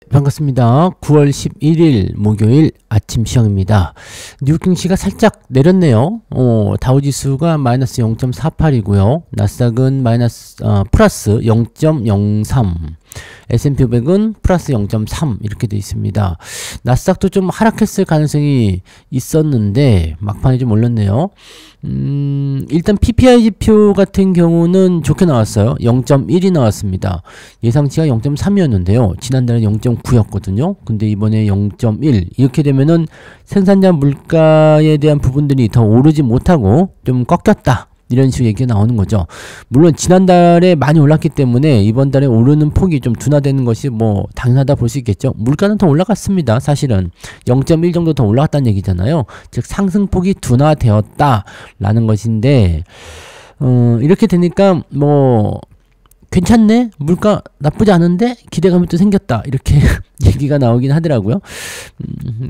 반갑습니다. 9월 11일 목요일 아침 시황입니다. 뉴욕 증시가 살짝 내렸네요. 다우지수가 마이너스 0.48이고요. 나스닥은 플러스 0.03, S&P 500은 플러스 0.3 이렇게 돼 있습니다. 나스닥도 좀 하락했을 가능성이 있었는데 막판에 좀 올랐네요. 일단 PPI 지표 같은 경우는 좋게 나왔어요. 0.1이 나왔습니다. 예상치가 0.3이었는데요. 지난달에 0.9였거든요. 근데 이번에 0.1 이렇게 되면은 생산자 물가에 대한 부분들이 더 오르지 못하고 좀 꺾였다, 이런 식으로 얘기가 나오는 거죠. 물론 지난달에 많이 올랐기 때문에 이번 달에 오르는 폭이 좀 둔화되는 것이 뭐 당연하다 볼 수 있겠죠. 물가는 더 올라갔습니다. 사실은 0.1 정도 더 올라갔다는 얘기잖아요. 즉 상승폭이 둔화되었다라는 것인데, 이렇게 되니까 뭐 괜찮네? 물가 나쁘지 않은데? 기대감이 또 생겼다, 이렇게 얘기가 나오긴 하더라고요.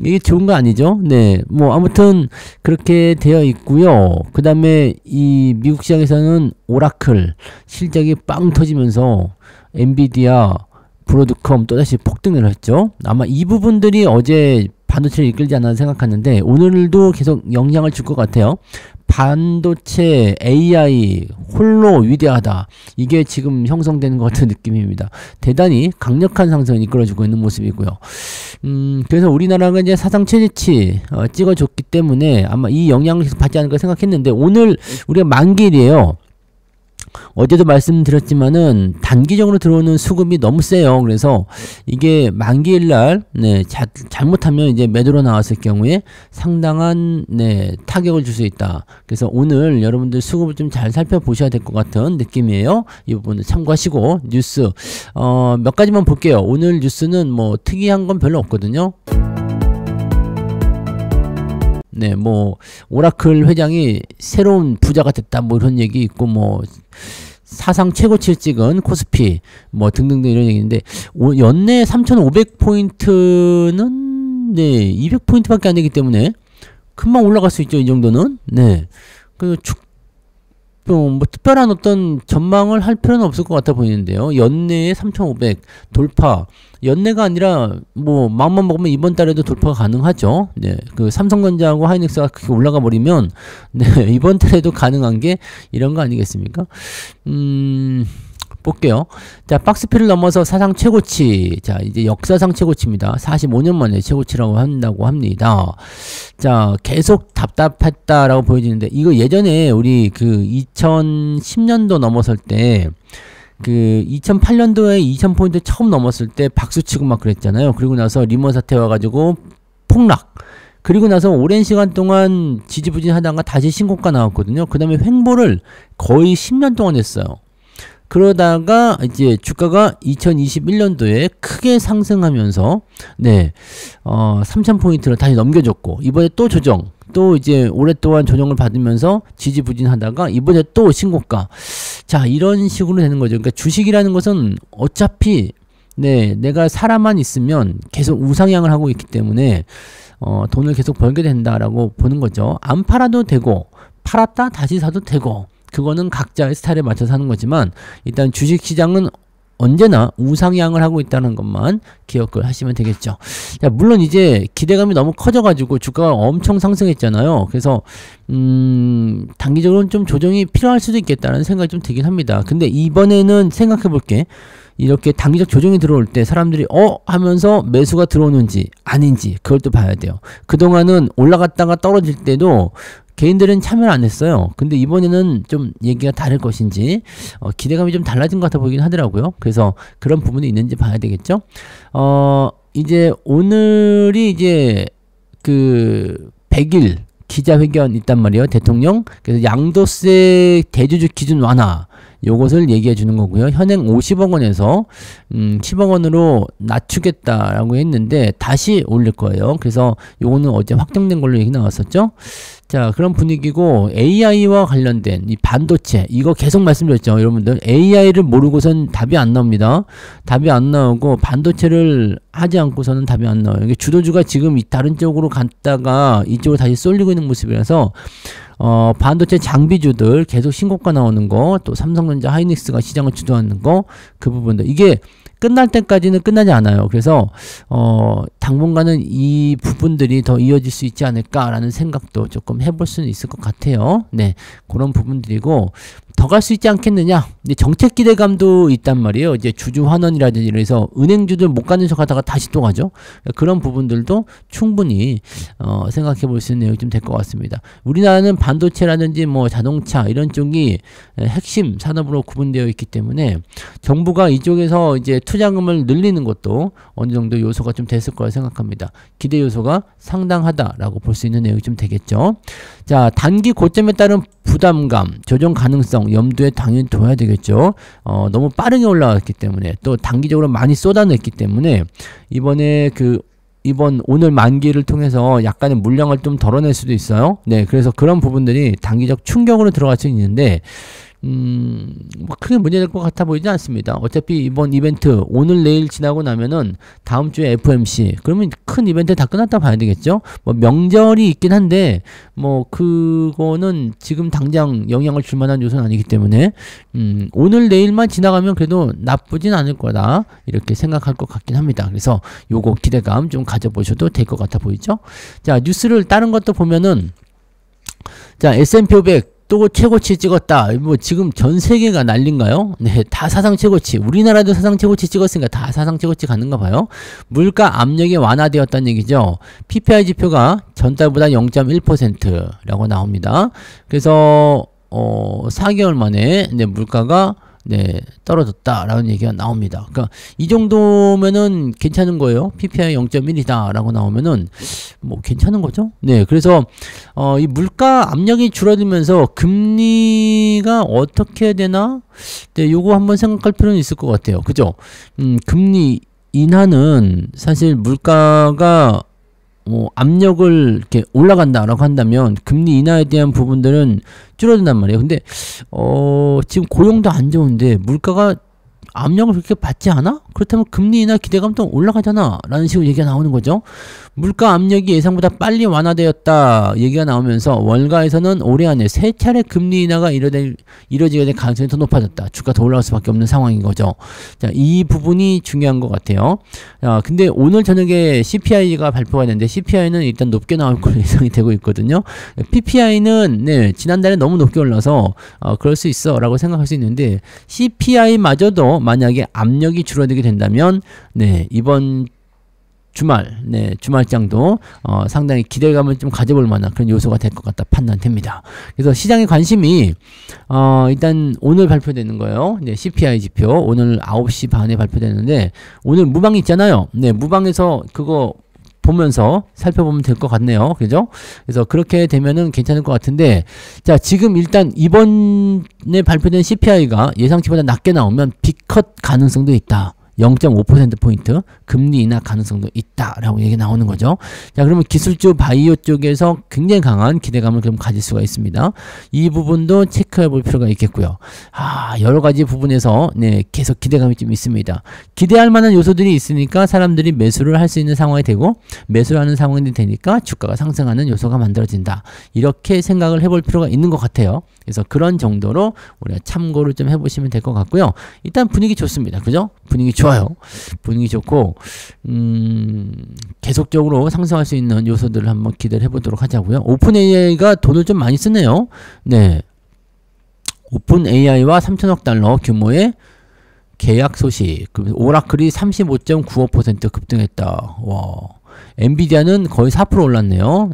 이게 좋은 거 아니죠? 네. 뭐 아무튼 그렇게 되어 있고요. 그 다음에 이 미국 시장에서는 오라클 실적이 빵 터지면서 엔비디아, 브로드컴 또다시 폭등을 했죠. 아마 이 부분들이 어제 반도체를 이끌지 않나 생각하는데 오늘도 계속 영향을 줄 것 같아요. 반도체, AI 홀로 위대하다, 이게 지금 형성되는 것 같은 느낌입니다. 대단히 강력한 상승을 이끌어주고 있는 모습이고요. 그래서 우리나라가 이제 사상 최대치 찍어줬기 때문에 아마 이 영향을 계속 받지 않을까 생각했는데, 오늘 우리가 만기일이에요. 어제도 말씀드렸지만은 단기적으로 들어오는 수급이 너무 세요. 그래서 이게 만기일날 잘못하면 이제 매도로 나왔을 경우에 상당한 타격을 줄 수 있다. 그래서 오늘 여러분들 수급을 좀 잘 살펴보셔야 될 것 같은 느낌이에요. 이 부분을 참고하시고 뉴스 몇 가지만 볼게요. 오늘 뉴스는 뭐 특이한 건 별로 없거든요. 네, 뭐 오라클 회장이 새로운 부자가 됐다, 뭐 이런 얘기 있고, 뭐 사상 최고치를 찍은 코스피 뭐 등등등 이런 얘기인데, 연내 3,500포인트는 200포인트밖에 안 되기 때문에 금방 올라갈 수 있죠, 이 정도는. 네. 뭐 특별한 어떤 전망을 할 필요는 없을 것 같아 보이는데요. 연내에 3,500 돌파, 연내가 아니라 뭐 마음만 먹으면 이번 달에도 돌파가 가능하죠. 네, 그 삼성전자하고 하이닉스가 그렇게 올라가 버리면 이번 달에도 가능한 게 이런 거 아니겠습니까? 볼게요. 자, 박스피를 넘어서 사상 최고치. 자, 이제 역사상 최고치입니다. 45년 만에 최고치라고 한다고 합니다. 자, 계속 답답했다라고 보여지는데, 이거 예전에 우리 그 2010년도 넘어설 때, 그 2008년도에 2000포인트 처음 넘었을 때 박수치고 막 그랬잖아요. 그리고 나서 리먼 사태 와가지고 폭락. 그리고 나서 오랜 시간 동안 지지부진하다가 다시 신고가 나왔거든요. 그 다음에 횡보를 거의 10년 동안 했어요. 그러다가 이제 주가가 2021년도에 크게 상승하면서 3000포인트를 다시 넘겨줬고, 이번에 또 조정, 또 이제 오랫동안 조정을 받으면서 지지부진하다가 이번에 또 신고가. 자, 이런 식으로 되는 거죠. 그러니까 주식이라는 것은 어차피 내가 살아만 있으면 계속 우상향을 하고 있기 때문에 돈을 계속 벌게 된다라고 보는 거죠. 안 팔아도 되고, 팔았다 다시 사도 되고, 그거는 각자의 스타일에 맞춰서 하는 거지만, 일단 주식시장은 언제나 우상향을 하고 있다는 것만 기억을 하시면 되겠죠. 자, 물론 이제 기대감이 너무 커져가지고 주가가 엄청 상승했잖아요. 그래서 단기적으로는 좀 조정이 필요할 수도 있겠다는 생각이 좀 들긴 합니다. 근데 이번에는 생각해볼게. 이렇게 단기적 조정이 들어올 때 사람들이 하면서 매수가 들어오는지 아닌지 그걸 또 봐야 돼요. 그동안은 올라갔다가 떨어질 때도 개인들은 참여를 안 했어요. 근데 이번에는 좀 얘기가 다를 것인지 기대감이 좀 달라진 것 같아 보이긴 하더라고요. 그래서 그런 부분이 있는지 봐야 되겠죠. 이제 오늘이 이제 그 100일 기자회견 있단 말이에요. 대통령. 그래서 양도세 대주주 기준 완화, 요것을 얘기해 주는 거고요. 현행 50억 원에서 10억 원으로 낮추겠다라고 했는데 다시 올릴 거예요. 그래서 요거는 어제 확정된 걸로 얘기 나왔었죠. 자, 그런 분위기고, AI와 관련된 이 반도체, 이거 계속 말씀드렸죠. 여러분들 AI를 모르고선 답이 안 나옵니다. 답이 안 나오고 반도체를 하지 않고서는 답이 안 나와요. 이게 주도주가 지금 다른 쪽으로 갔다가 이쪽으로 다시 쏠리고 있는 모습이라서 반도체 장비주들 계속 신고가 나오는 거, 또 삼성전자, 하이닉스가 시장을 주도하는 거, 그 부분들, 이게 끝날 때까지는 끝나지 않아요. 그래서 당분간은 이 부분들이 더 이어질 수 있지 않을까라는 생각도 조금 해볼 수는 있을 것 같아요. 네, 그런 부분들이고 더 갈 수 있지 않겠느냐. 이제 정책 기대감도 있단 말이에요. 이제 주주 환원이라든지 이래서 은행주들 못 가는 척 하다가 다시 또 가죠. 그런 부분들도 충분히 생각해 볼 수 있는 내용이 좀 될 것 같습니다. 우리나라는 반도체라든지 뭐 자동차 이런 쪽이 핵심 산업으로 구분되어 있기 때문에 정부가 이쪽에서 이제 투자금을 늘리는 것도 어느 정도 요소가 좀 됐을 거라 생각합니다. 기대 요소가 상당하다라고 볼 수 있는 내용이 좀 되겠죠. 자, 단기 고점에 따른 부담감, 조정 가능성 염두에 당연히 둬야 되겠죠. 너무 빠르게 올라갔기 때문에 또 단기적으로 많이 쏟아냈기 때문에 이번 오늘 만기를 통해서 약간의 물량을 좀 덜어낼 수도 있어요. 네, 그래서 그런 부분들이 단기적 충격으로 들어갈 수 있는데 뭐 크게 문제될 것 같아 보이지 않습니다. 어차피 이번 이벤트 오늘 내일 지나고 나면은 다음 주에 FOMC 그러면 큰 이벤트 다 끝났다 봐야 되겠죠. 뭐 명절이 있긴 한데 뭐 그거는 지금 당장 영향을 줄 만한 요소는 아니기 때문에 오늘 내일만 지나가면 그래도 나쁘진 않을 거다 이렇게 생각할 것 같긴 합니다. 그래서 요거 기대감 좀 가져보셔도 될 것 같아 보이죠. 자, 뉴스를 다른 것도 보면은 자, S&P 500 또 최고치 찍었다. 뭐 지금 전 세계가 난린가요? 네, 다 사상 최고치. 우리나라도 사상 최고치 찍었으니까 다 사상 최고치 가는가 봐요. 물가 압력이 완화되었다는 얘기죠. PPI 지표가 전달보다 0.1%라고 나옵니다. 그래서 4개월 만에 물가가 떨어졌다라는 얘기가 나옵니다. 그러니까 이 정도면은 괜찮은 거예요. PPI 0.1이다 라고 나오면은 뭐 괜찮은 거죠. 네, 그래서 이 물가 압력이 줄어들면서 금리가 어떻게 해야 되나? 네, 요거 한번 생각할 필요는 있을 것 같아요. 그죠? 금리 인하는 사실 물가가 압력을 이렇게 올라간다라고 한다면 금리 인하에 대한 부분들은 줄어든단 말이에요. 근데 지금 고용도 안 좋은데 물가가 압력을 그렇게 받지 않아? 그렇다면 금리 인하 기대감도 올라가잖아 라는 식으로 얘기가 나오는 거죠. 물가 압력이 예상보다 빨리 완화되었다 얘기가 나오면서 월가에서는 올해 안에 3차례 금리 인하가 이뤄지게 될 가능성이 더 높아졌다. 주가 더 올라갈 수밖에 없는 상황인 거죠. 자, 이 부분이 중요한 것 같아요. 근데 오늘 저녁에 CPI가 발표가 됐는데 CPI는 일단 높게 나올 걸로 예상이 되고 있거든요. PPI는 지난달에 너무 높게 올라서 그럴 수 있어 라고 생각할 수 있는데 CPI마저도 만약에 압력이 줄어들게 된다면 이번 주말장도 상당히 기대감을 좀 가져볼 만한 그런 요소가 될 것 같다 판단됩니다. 그래서 시장의 관심이 일단 오늘 발표되는 거예요. CPI 지표 오늘 9시 반에 발표되는데 오늘 무방 있잖아요. 무방에서 그거 보면서 살펴보면 될 것 같네요. 그죠? 그래서 그렇게 되면은 괜찮을 것 같은데, 자, 지금 일단 이번에 발표된 CPI가 예상치보다 낮게 나오면 B컷 가능성도 있다. 0.5%포인트 금리 인하 가능성도 있다라고 얘기 나오는 거죠. 자, 그러면 기술주 바이오 쪽에서 굉장히 강한 기대감을 그럼 가질 수가 있습니다. 이 부분도 체크해 볼 필요가 있겠고요. 여러 가지 부분에서 계속 기대감이 좀 있습니다. 기대할 만한 요소들이 있으니까 사람들이 매수를 할 수 있는 상황이 되고 매수를 하는 상황이 되니까 주가가 상승하는 요소가 만들어진다. 이렇게 생각을 해볼 필요가 있는 것 같아요. 그래서 그런 정도로 우리가 참고를 좀 해보시면 될 것 같고요. 일단 분위기 좋습니다. 그죠? 분위기 좋아요. 분위기 좋고 계속적으로 상승할 수 있는 요소들을 한번 기대를 해보도록 하자고요. 오픈 AI가 돈을 좀 많이 쓰네요. 오픈 AI와 3천억 달러 규모의 계약 소식. 오라클이 35.95% 급등했다. 와. 엔비디아는 거의 4% 올랐네요.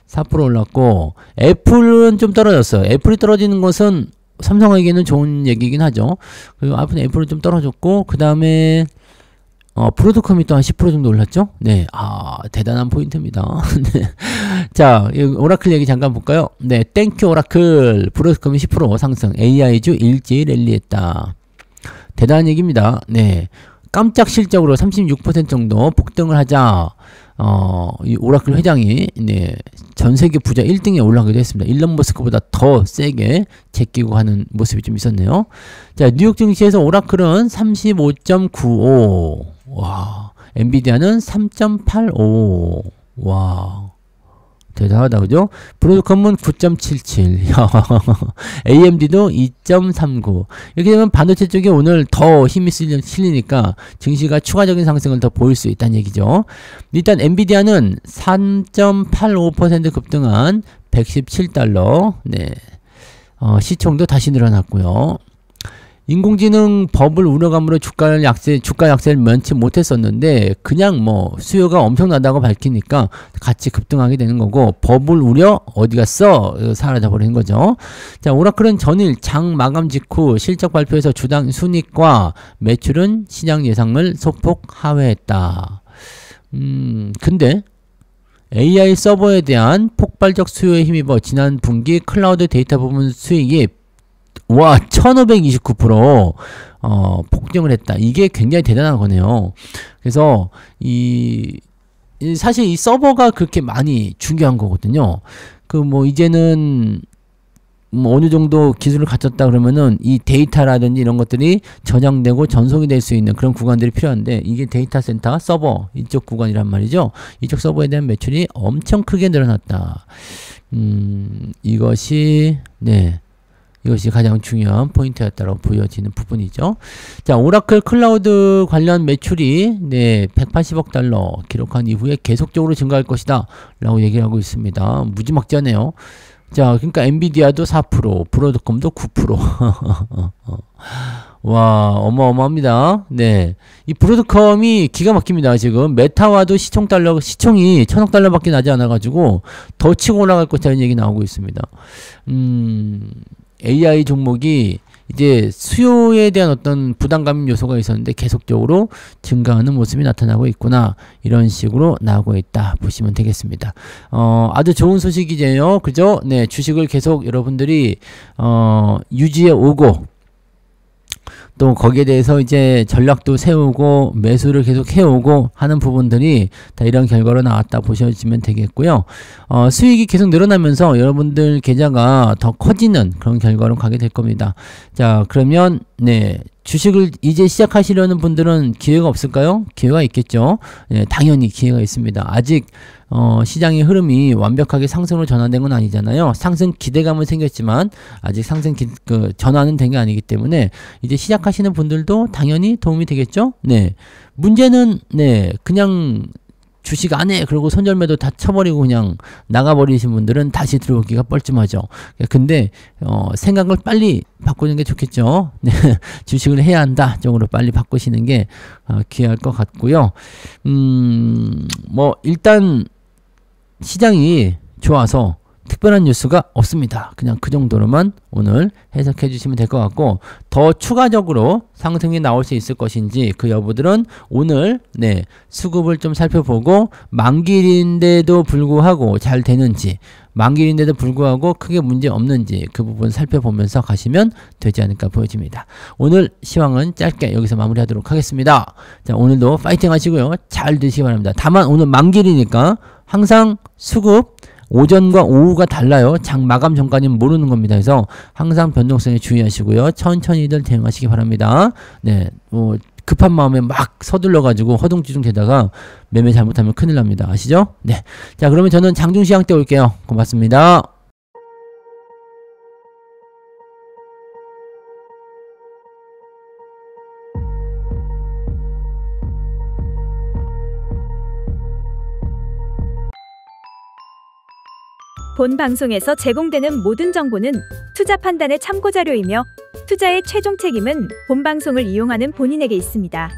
4% 올랐고 애플은 좀 떨어졌어요. 애플이 떨어지는 것은 삼성에게는 좋은 얘기긴 하죠. 그리고 애플은 좀 떨어졌고 그 다음에 브로드컴이 또 한 10% 정도 올랐죠? 대단한 포인트입니다. 자, 오라클 얘기 잠깐 볼까요? 땡큐 오라클. 브로드컴이 10% 상승. AI주 일제히 랠리했다. 대단한 얘기입니다. 깜짝 실적으로 36% 정도 폭등을 하자 이 오라클 회장이 전 세계 부자 1등에 올라가기도 했습니다. 일론 머스크보다 더 세게 제끼고 하는 모습이 좀 있었네요. 자, 뉴욕 증시에서 오라클은 35.95. 와. 엔비디아는 3.85. 와. 대단하다, 그죠? 브로드컴은 9.77. AMD도 2.39. 이렇게 되면 반도체 쪽에 오늘 더 힘이 실리니까 증시가 추가적인 상승을 더 보일 수 있다는 얘기죠. 일단 엔비디아는 3.85% 급등한 117달러. 네. 시총도 다시 늘어났고요. 인공지능 버블 우려감으로 주가 약세를 면치 못했었는데 그냥 뭐 수요가 엄청나다고 밝히니까 같이 급등하게 되는 거고, 버블 우려 어디 갔어? 사라져 버리는 거죠. 자, 오라클은 전일 장 마감 직후 실적 발표에서 주당 순이익과 매출은 시장 예상을 소폭 하회했다. 근데 AI 서버에 대한 폭발적 수요에 힘입어 지난 분기 클라우드 데이터 부분 수익이 1529% 폭증을 했다. 이게 굉장히 대단한 거네요. 그래서 사실 이 서버가 그렇게 많이 중요한 거거든요. 이제는 어느 정도 기술을 갖췄다 그러면은 이 데이터라든지 이런 것들이 저장되고 전송이 될 수 있는 그런 구간들이 필요한데, 이게 데이터 센터 서버 이쪽 구간이란 말이죠. 이쪽 서버에 대한 매출이 엄청 크게 늘어났다. 이것이 가장 중요한 포인트였다고 보여지는 부분이죠. 자, 오라클 클라우드 관련 매출이 180억 달러 기록한 이후에 계속적으로 증가할 것이다 라고 얘기를 하고 있습니다. 무지막지하네요. 자, 그러니까 엔비디아도 4%, 브로드컴도 9%. 와, 어마어마합니다. 네. 이 브로드컴이 기가 막힙니다. 지금 메타와도 시총이 1000억 달러밖에 나지 않아가지고 더 치고 올라갈 것이라는 얘기 나오고 있습니다. AI 종목이 이제 수요에 대한 어떤 부담감 요소가 있었는데 계속적으로 증가하는 모습이 나타나고 있구나, 이런 식으로 나오고 있다 보시면 되겠습니다. 아주 좋은 소식이죠, 그죠? 네, 주식을 계속 여러분들이 유지해 오고, 또 거기에 대해서 이제 전략도 세우고 매수를 계속 해오고 하는 부분들이 다 이런 결과로 나왔다 보셔지면 되겠고요. 수익이 계속 늘어나면서 여러분들 계좌가 더 커지는 그런 결과로 가게 될 겁니다. 자, 그러면 주식을 이제 시작하시려는 분들은 기회가 없을까요? 기회가 있겠죠. 당연히 기회가 있습니다. 아직 시장의 흐름이 완벽하게 상승으로 전환된 건 아니잖아요. 상승 기대감은 생겼지만 아직 상승 전환은 된 게 아니기 때문에 이제 시작하시는 분들도 당연히 도움이 되겠죠. 문제는 그냥 주식 안 해 그리고 손절매도 다 쳐버리고 그냥 나가버리신 분들은 다시 들어오기가 뻘쭘하죠. 근데 생각을 빨리 바꾸는 게 좋겠죠. 주식을 해야 한다 쪽으로 빨리 바꾸시는 게 귀할 것 같고요. 일단 시장이 좋아서 특별한 뉴스가 없습니다. 그냥 그 정도로만 오늘 해석해 주시면 될 것 같고, 더 추가적으로 상승이 나올 수 있을 것인지 그 여부들은 오늘 수급을 좀 살펴보고, 만기일인데도 불구하고 잘 되는지, 만기일인데도 불구하고 크게 문제 없는지 그 부분 살펴보면서 가시면 되지 않을까 보여집니다. 오늘 시황은 짧게 여기서 마무리하도록 하겠습니다. 자, 오늘도 파이팅 하시고요. 잘 되시기 바랍니다. 다만 오늘 만기일이니까 항상 수급 오전과 오후가 달라요. 장 마감 전까지는 모르는 겁니다. 그래서 항상 변동성에 주의하시고요. 천천히들 대응하시기 바랍니다. 급한 마음에 막 서둘러가지고 허둥지둥 되다가 매매 잘못하면 큰일 납니다. 아시죠? 자, 그러면 저는 장중시황 때 올게요. 고맙습니다. 본 방송에서 제공되는 모든 정보는 투자 판단의 참고 자료이며 투자의 최종 책임은 본 방송을 이용하는 본인에게 있습니다.